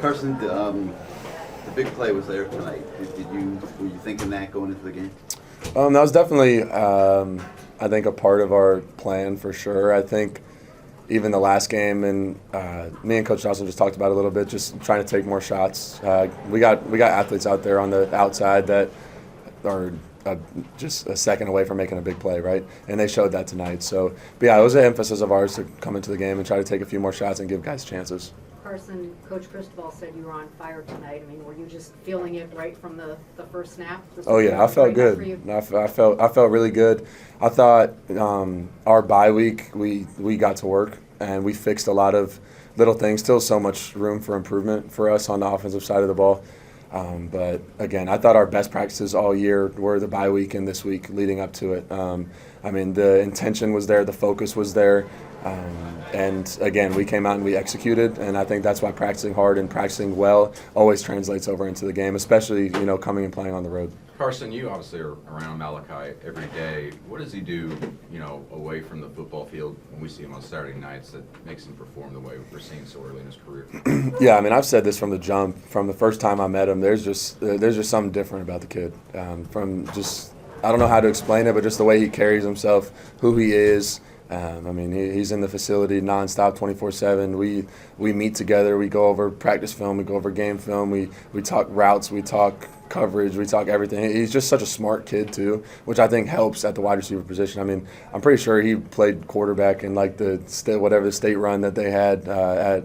Carson, the big play was there tonight. Were you thinking that going into the game? That was definitely, I think, a part of our plan for sure. I think even the last game, and me and Coach Johnson just talked about it a little bit, just trying to take more shots. We got athletes out there on the outside that are just a second away from making a big play, right? And they showed that tonight. So, but yeah, it was an emphasis of ours to come into the game and try to take a few more shots and give guys chances. Carson, Coach Cristobal said you were on fire tonight. I mean, were you just feeling it right from the first snap? Oh yeah, I felt good. I felt really good. I thought our bye week we got to work and we fixed a lot of little things. Still so much room for improvement for us on the offensive side of the ball. But again, I thought our best practices all year were the bye week and this week leading up to it. I mean, the intention was there, the focus was there. And again, we came out and we executed, and I think that's why practicing hard and practicing well always translates over into the game, especially, coming and playing on the road. Carson, you obviously are around Malachi every day. What does he do, away from the football field when we see him on Saturday nights that makes him perform the way we're seeing so early in his career? Yeah, I mean, I've said this from the jump, from the first time I met him. There's just something different about the kid. I don't know how to explain it, but just the way he carries himself, who he is. I mean, he's in the facility nonstop, 24/7. We meet together. We go over practice film. We go over game film. We talk routes. We talk coverage. We talk everything. He's just such a smart kid too, which I think helps at the wide receiver position. I mean, I'm pretty sure he played quarterback in like the state run that they had at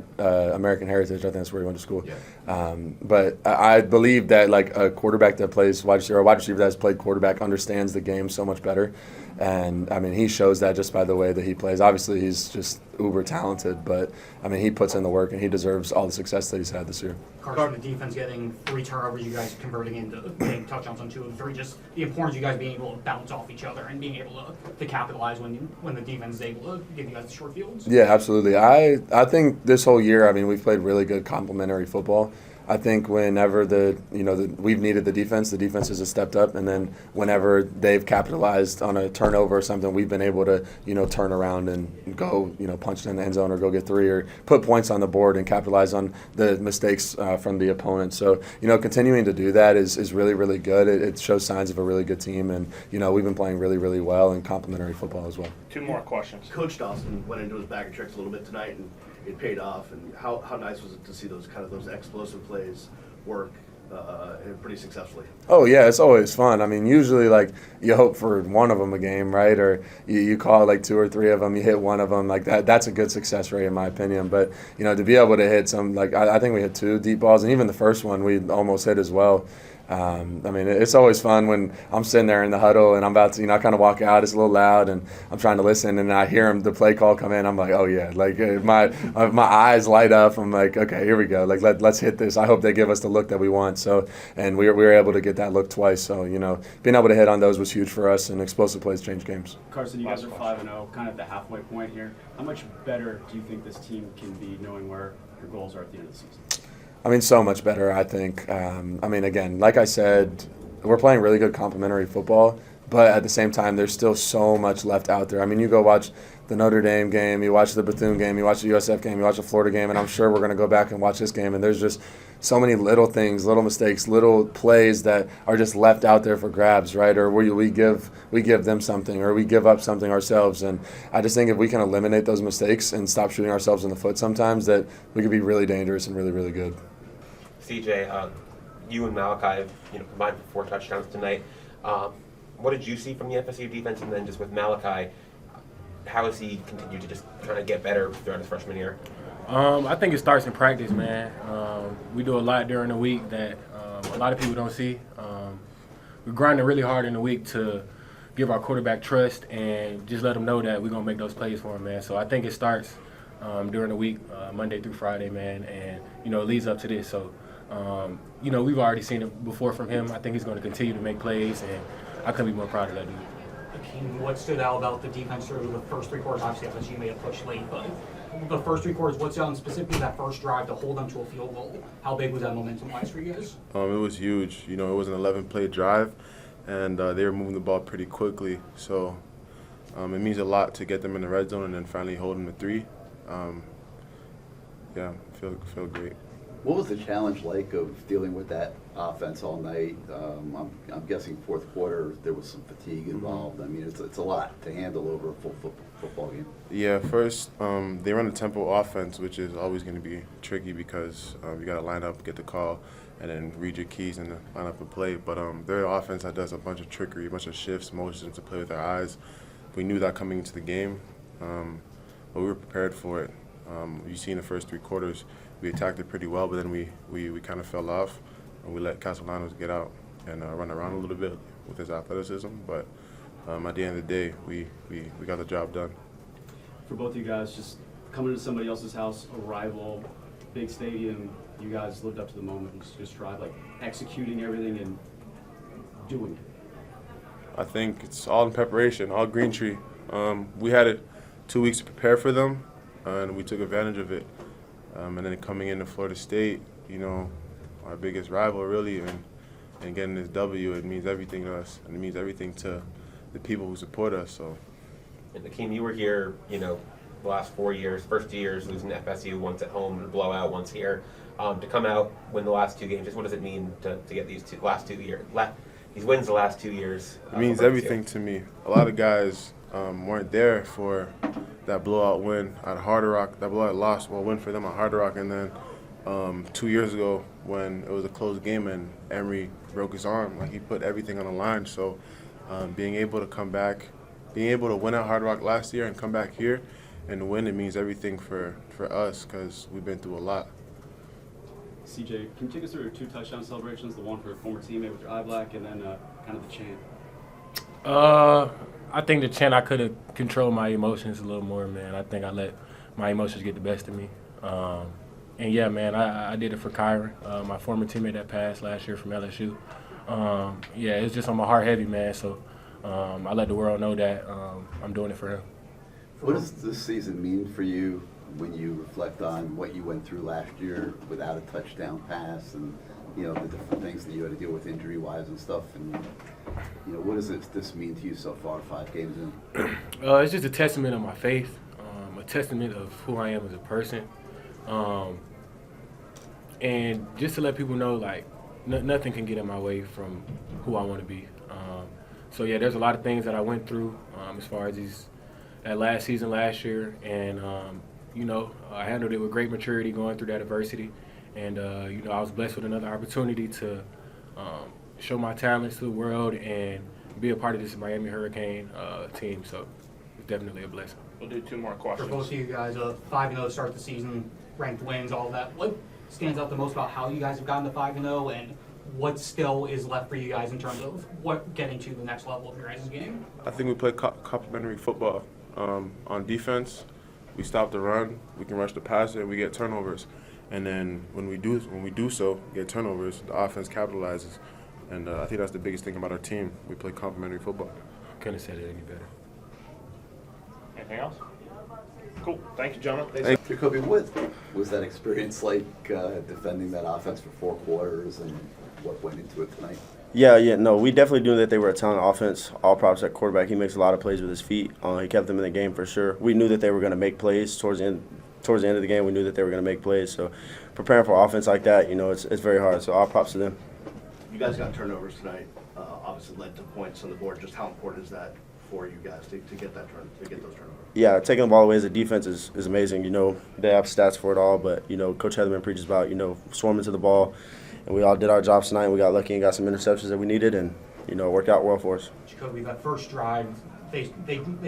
American Heritage. I think that's where he went to school. Yeah. But I believe that like a quarterback that plays wide receiver, or a wide receiver that has played quarterback understands the game so much better. And, I mean, he shows that just by the way that he plays. Obviously, he's just uber talented, but, I mean, he puts in the work, and he deserves all the success that he's had this year. Carson, the defense getting 3 turnovers, you guys converting into getting touchdowns on 2 of 3, just the importance of you guys being able to bounce off each other and being able to capitalize when the defense is able to give you guys the short fields. Yeah, absolutely. I think this whole year, I mean, we've played really good complementary football. I think whenever we've needed the defenses have stepped up, and then whenever they've capitalized on a turnover or something, we've been able to, turn around and go, punch it in the end zone or go get 3 or put points on the board and capitalize on the mistakes from the opponent. So, continuing to do that is really, really good. It shows signs of a really good team, and, we've been playing really, really well in complementary football as well. 2 more questions. Coach Dawson went into his bag of tricks a little bit tonight, and it paid off. And how nice was it to see those explosive plays work pretty successfully? Oh yeah, it's always fun. I mean, usually like you hope for one of them a game, right? Or you call like 2 or 3 of them, you hit one of them, like that. That's a good success rate in my opinion. But to be able to hit some, like I think we hit 2 deep balls, and even the first one we almost hit as well. I mean, it's always fun when I'm sitting there in the huddle and I'm about to, I kind of walk out. It's a little loud, and I'm trying to listen, and I hear the play call come in. I'm like, oh yeah, like my eyes light up. I'm like, okay, here we go. Like let's hit this. I hope they give us the look that we want. So, and we were able to get that look twice. So being able to hit on those was huge for us, and explosive plays change games. Carson, you guys are 5-0, kind of the halfway point here. How much better do you think this team can be, knowing where your goals are at the end of the season? I mean, so much better, I think. I mean, again, like I said, we're playing really good complementary football, but at the same time, there's still so much left out there. I mean, you go watch the Notre Dame game, you watch the Bethune game, you watch the USF game, you watch the Florida game, and I'm sure we're going to go back and watch this game, and there's just so many little things, little mistakes, little plays that are just left out there for grabs, right? Or we give them something, or we give up something ourselves. And I just think if we can eliminate those mistakes and stop shooting ourselves in the foot sometimes, that we could be really dangerous and really, really good. CJ, you and Malachi have combined for 4 touchdowns tonight. What did you see from the FSU defense, and then just with Malachi, how has he continued to just kind of get better throughout his freshman year? I think it starts in practice, man. We do a lot during the week that a lot of people don't see. We're grinding really hard in the week to give our quarterback trust and just let him know that we're going to make those plays for him, man. So I think it starts during the week, Monday through Friday, man, and, it leads up to this. So, we've already seen it before from him. I think he's going to continue to make plays, and I couldn't be more proud of that dude. What stood out about the defense through the first 3 quarters? Obviously, FSU made a push late, but the first 3 quarters, what's on specifically that first drive to hold them to a field goal? How big was that momentum-wise for you guys? It was huge. It was an 11-play drive, and they were moving the ball pretty quickly. So it means a lot to get them in the red zone and then finally hold them to 3. Yeah, feel great. What was the challenge like of dealing with that offense all night? I'm guessing fourth quarter there was some fatigue involved. I mean, it's a lot to handle over a full football game. Yeah, first they run a tempo offense, which is always going to be tricky because you got to line up, get the call, and then read your keys and line up and play. But they're an offense that does a bunch of trickery, a bunch of shifts, motions to play with our eyes. We knew that coming into the game, but we were prepared for it. You see in the first 3 quarters, we attacked it pretty well, but then we kind of fell off, and we let Castellanos get out and run around a little bit with his athleticism. But at the end of the day, we got the job done. For both of you guys, just coming to somebody else's house, a rival, big stadium, you guys lived up to the moment and just tried, like, executing everything and doing it. I think it's all in preparation, all green tree. We had it 2 weeks to prepare for them, and we took advantage of it. And then coming into Florida State, you know, our biggest rival really, and getting this W, it means everything to us, and it means everything to the people who support us. So. And Akeem, you were here, you know, the last 4 years, first 2 years losing to FSU, once at home, and a blowout, once here. To come out, win the last 2 games, just what does it mean to get these these wins the last 2 years? It means everything to me. A lot of guys weren't there for that blowout win at Hard Rock, that blowout loss, win for them at Hard Rock, and then 2 years ago when it was a close game and Emery broke his arm, like he put everything on the line. So being able to come back, being able to win at Hard Rock last year and come back here and win, it means everything for us because we've been through a lot. CJ, can you take us through your 2 touchdown celebrations, the one for a former teammate with your eye black, and then kind of the chant? I think the chant, I could have controlled my emotions a little more, man. I think I let my emotions get the best of me. And yeah, man, I did it for Kyron, my former teammate that passed last year from LSU. Yeah, it's just on my heart heavy, man. So I let the world know that I'm doing it for him. What does this season mean for you when you reflect on what you went through last year without a touchdown pass and, you know, the different things that you had to deal with injury-wise and stuff? And, you know, what does this mean to you so far, 5 games in? It's just a testament of my faith, a testament of who I am as a person. And just to let people know, like, nothing can get in my way from who I want to be. So, yeah, there's a lot of things that I went through as far as that last season last year. And, you know, I handled it with great maturity going through that adversity. And, you know, I was blessed with another opportunity to show my talents to the world and be a part of this Miami Hurricane team. So it's definitely a blessing. We'll do 2 more For questions. both of you guys, 5-0 to start the season, ranked wins, all that. What stands out the most about how you guys have gotten to 5-0, and what still is left for you guys in terms of what getting to the next level of your guys' game? I think we play complementary football. On defense, we stop the run, we can rush the passer, and we get turnovers. And then when we do so, get turnovers, the offense capitalizes. And I think that's the biggest thing about our team. We play complementary football. Couldn't have said it any better. Anything else? Cool. Thank you, gentlemen. Jacoby, what was that experience like defending that offense for 4 quarters and what went into it tonight? Yeah, no, we definitely knew that they were a talented offense. All props at quarterback. He makes a lot of plays with his feet. He kept them in the game for sure. We knew that they were going to make plays towards the end of the game. We knew that they were going to make plays. So preparing for offense like that, you know, it's very hard. So all props to them. You guys got turnovers tonight, obviously led to points on the board. Just how important is that for you guys to get those turnovers? Yeah, taking the ball away as a defense is amazing. You know, they have stats for it all, but, you know, Coach Heatherman preaches about, you know, swarming to the ball. And we all did our jobs tonight. We got lucky and got some interceptions that we needed, and, you know, it worked out well for us. Jacoby, that first drive, they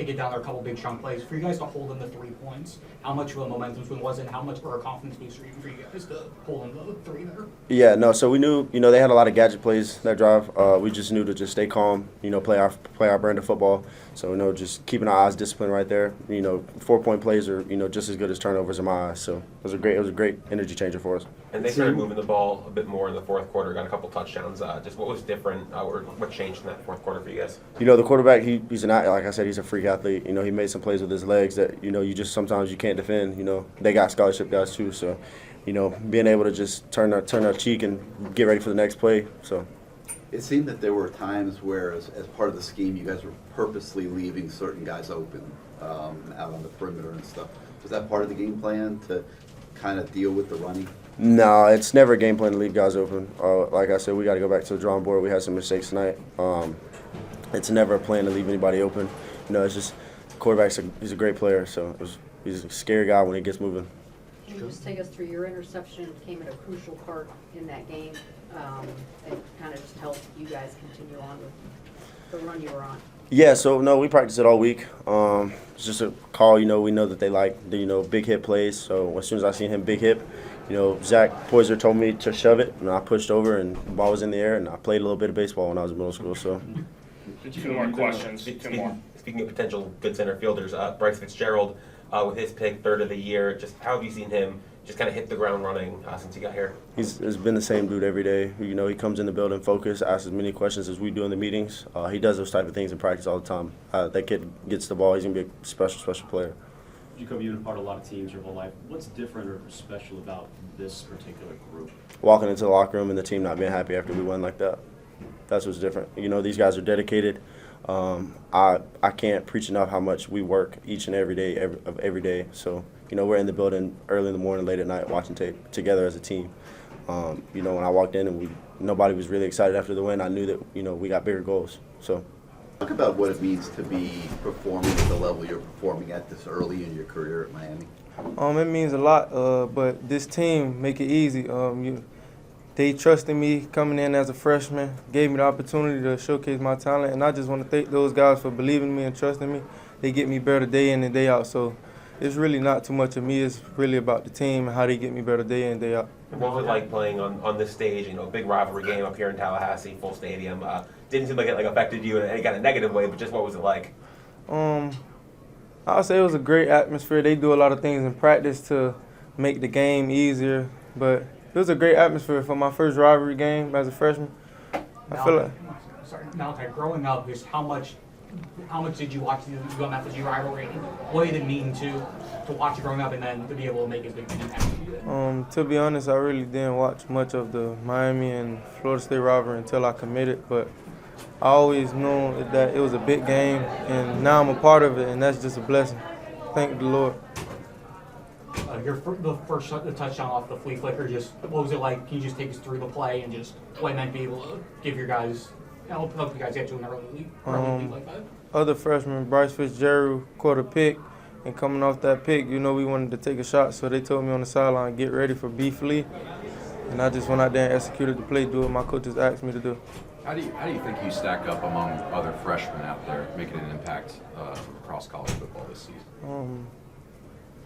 get down there a couple big chunk plays. For you guys to hold them to 3 points, how much of a momentum swing was it, and how much for a confidence booster for you guys to hold them to 3 there? Yeah, no, so we knew, you know, they had a lot of gadget plays that drive. We just knew to just stay calm, you know, play our brand of football. So, you know, just keeping our eyes disciplined right there. You know, 4-point plays are, you know, just as good as turnovers in my eyes. So it was a great energy changer for us. And they started moving the ball a bit more in the fourth quarter, got a couple touchdowns. Just what was different, or what changed in that fourth quarter for you guys? You know, the quarterback, he's like I said, he's a freak athlete. You know, he made some plays with his legs that, you know, you just sometimes you can't defend. You know, they got scholarship guys too. So, you know, being able to just turn our cheek and get ready for the next play. So. It seemed that there were times where, as part of the scheme, you guys were purposely leaving certain guys open out on the perimeter and stuff. Was that part of the game plan to kind of deal with the running? No, it's never a game plan to leave guys open. Like I said, we got to go back to the drawing board. We had some mistakes tonight. It's never a plan to leave anybody open. It's just he's a great player, so he's a scary guy when he gets moving. Can you just take us through your interception? Came at a crucial part in that game, and kind of just help you guys continue on with the run you were on. Yeah, so no, we practiced it all week. It's just a call. We know that they like the big hit plays. So as soon as I seen him big hit, Zach Poyser told me to shove it, and I pushed over, and the ball was in the air, and I played a little bit of baseball when I was in middle school. So. Two more questions. Two more. Speaking of potential good center fielders, Bryce Fitzgerald with his pick, third of the year. Just how have you seen him just kind of hit the ground running since he got here? He's been the same dude every day. He comes in the building focused, asks as many questions as we do in the meetings. He does those type of things in practice all the time. That kid gets the ball. He's going to be a special player. Jacob, you've been part of a lot of teams your whole life. What's different or special about this particular group? Walking into the locker room and the team not being happy after we win like that. That's what's different. These guys are dedicated. I can't preach enough how much we work each and every day, every day. So, we're in the building early in the morning, late at night, watching tape together as a team. When I walked in and nobody was really excited after the win, I knew that, we got bigger goals. So. Talk about what it means to be performing at the level you're performing at this early in your career at Miami. It means a lot, but this team make it easy. They trusted me coming in as a freshman, gave me the opportunity to showcase my talent, and I just want to thank those guys for believing in me and trusting me. They get me better day in and day out, so it's really not too much of me. It's really about the team and how they get me better day in and day out. What was it like playing on this stage, a big rivalry game up here in Tallahassee, full stadium? Didn't seem like it affected you in any kind of negative way, but just what was it like? I would say it was a great atmosphere. They do a lot of things in practice to make the game easier, but it was a great atmosphere for my first rivalry game as a freshman. I feel like. Malachi, growing up, just how much did you watch the UM FSU rivalry? What did it mean to watch it growing up and then to be able to make as big an impact? To be honest, I really didn't watch much of the Miami and Florida State rivalry until I committed, but I always knew that it was a big game, and now I'm a part of it, and that's just a blessing. Thank the Lord. The first touchdown off the flea flicker, just what was it like? Can you just take us through the play and just what it meant to be able to give your guys, help you guys get to an early lead like that? Other freshman, Bryce Fitzgerald, caught a pick, and coming off that pick, we wanted to take a shot, so they told me on the sideline, get ready for B flea, and I just went out there and executed the play, do what my coaches asked me to do. How do you think you stack up among other freshmen out there making an impact across college football this season?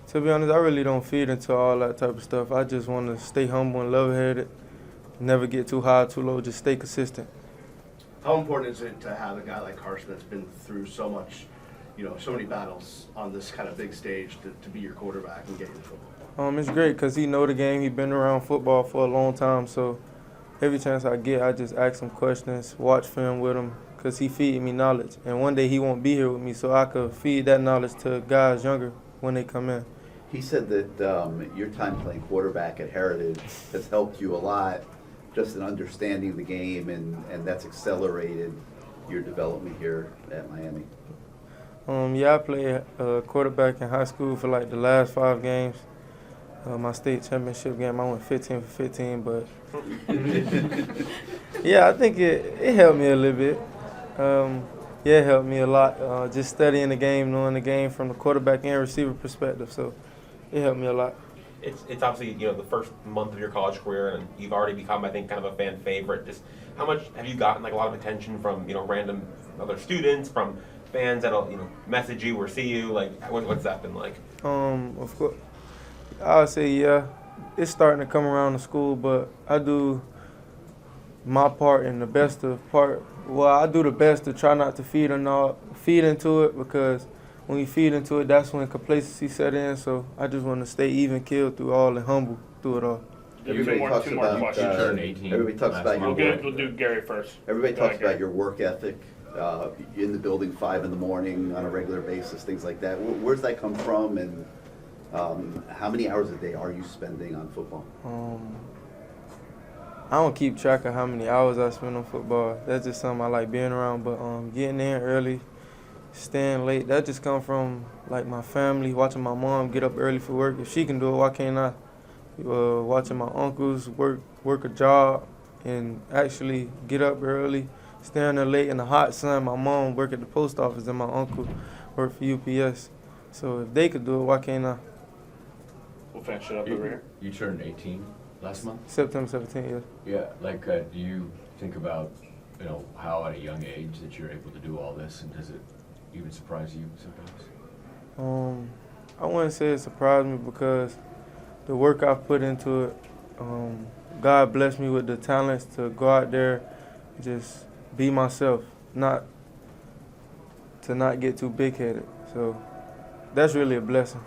To be honest, I really don't feed into all that type of stuff. I just want to stay humble and level-headed, never get too high, too low, just stay consistent. How important is it to have a guy like Carson that's been through so much, so many battles on this kind of big stage to be your quarterback and get you the football? It's great because he know the game. He been around football for a long time, so every chance I get, I just ask him questions, watch film with him, because he feed me knowledge. And one day he won't be here with me, so I could feed that knowledge to guys younger when they come in. He said that your time playing quarterback at Heritage has helped you a lot just in understanding the game, and that's accelerated your development here at Miami. I played quarterback in high school for like the last 5 games. My state championship game, I went 15 for 15, but I think it helped me a little bit. It helped me a lot, just studying the game, knowing the game from the quarterback and receiver perspective, so it helped me a lot. It's obviously, the first month of your college career, and you've already become, I think, kind of a fan favorite. Just how much have you gotten, a lot of attention from, random other students, from fans that'll, message you or see you? What's that been like? Of course, I would say, it's starting to come around the school, but I do my part and the best of part. Well, I do the best to try not to feed into it, because when you feed into it, that's when complacency set in. So I just want to stay even keeled through all and humble through it all. Everybody talks Two more about questions. everybody talks about your work. We'll do Gary first. Everybody talks about your work ethic. In the building 5 in the morning on a regular basis, things like that. Where's that come from, and how many hours a day are you spending on football? I don't keep track of how many hours I spend on football. That's just something I like being around. But getting in early, staying late, that just come from my family, watching my mom get up early for work. If she can do it, why can't I? watching my uncles work a job and actually get up early, staying there late in the hot sun. My mom work at the post office and my uncle work for UPS. So if they could do it, why can't I? We'll finish it up over here. You turned 18 last month? September 17th, yes. Yeah, like, do you think about, how at a young age that you're able to do all this, and does it even surprise you sometimes? I wouldn't say it surprised me because the work I've put into it, God blessed me with the talents to go out there, just be myself, not get too big-headed. So that's really a blessing.